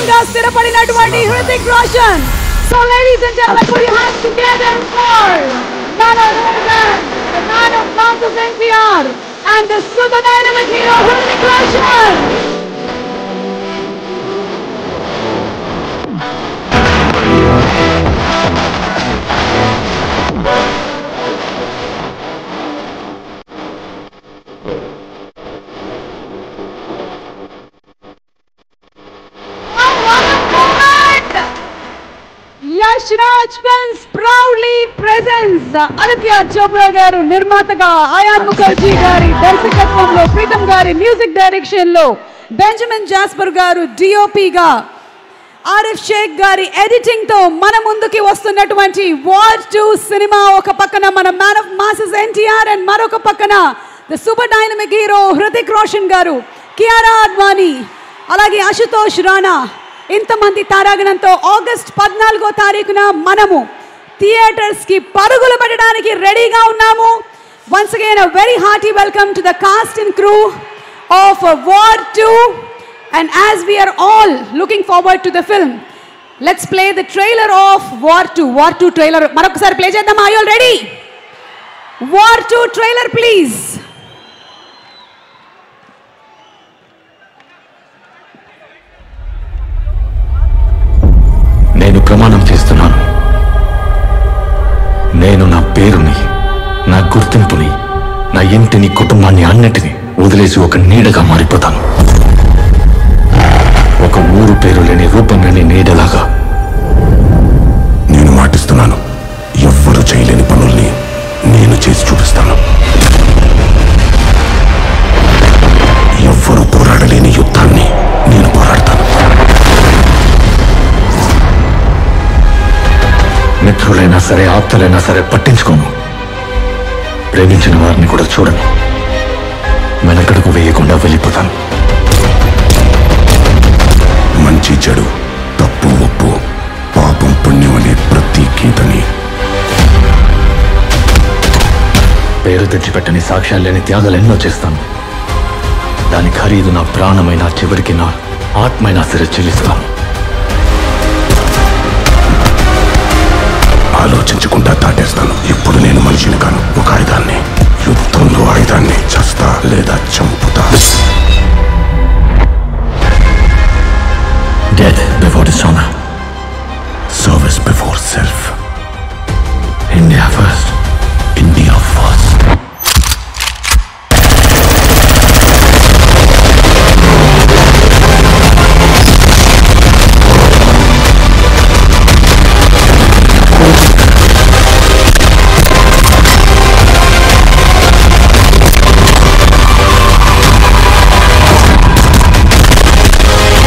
గా స్థిరపడినటువంటి Hrithik Roshan. So ladies and gentlemen, put your hands together for none other than the man of Mount NTR and the super dynamic hero Hrutik Roshan. Yash Raj Films proudly presents Aditya Chopra garu నిర్మాతగా, ion Mukherjee గారి దర్శకత్వంలో, ప్రీతం గారి music direction లో, Benjamin Jasper గారు DOP గా, ఆరిఫ్ షేక్ గారి editing తో మన ముందుకి వస్తున్నటువంటి వార్ 2 సినిమా. ఒక పక్కన మన man of masses NTR and మరొక పక్కన the super dynamic hero Hrithik Roshan గారు, కియారా అద్వానీ, అలాగే అశుతోష్ రాణా, ఇంతమంది తారాగణంతో ఆగస్ట్ 14వ తారీఖున మనము థియేటర్స్ కి పరుగులు పెట్టడానికి రెడీగా ఉన్నాము. Once again a very hearty welcome to the cast and crew of War 2, and as we are all looking forward to the film, let's play the trailer of War 2. War 2 trailer marokasari play cheddam. Are you all ready? War 2 trailer please. నేను ప్రమాణం చేస్తున్నాను. నేను నా పేరుని, నా గుర్తింపుని, నా ఇంటిని, కుటుంబాన్ని అన్నిటినీ వదిలేసి ఒక నీడగా మారిపోతాను. ఒక ఊరు పేరు లేని, రూపం లేని నీడలాగా. నేను మాటిస్తున్నాను, ఎవ్వరూ చేయలేని పనుల్ని నేను చేసి చూపిస్తాను. ఎవ్వరూ పోరాడలేని యుద్ధాన్ని నేను పోరాడతాను. మిత్రులైనా సరే, ఆప్తులైనా సరే పట్టించుకోను. ప్రేమించిన వారిని కూడా చూడను. వెనకడుగు వేయకుండా వెళ్ళిపోతాను. మంచి చెడు, తప్పు ఒప్పు, పాపం పుణ్యం అనే ప్రతి గీతని, పేరు తెచ్చిపెట్టని, సాక్ష్యాలు లేని త్యాగాలు ఎన్నో చేస్తాను. దాని ఖరీదు నా ప్రాణమైన, చివరికి నా ఆత్మైనా సరే చెల్లిస్తాను. ఆలోచించకుండా దాటేస్తాను. ఇప్పుడు నేను మనిషిని కాను, ఒక ఆయుధాన్ని. యుద్ధంలో ఆయుధాన్ని చస్తా లేదా చంపుతా. Dead before dishonor.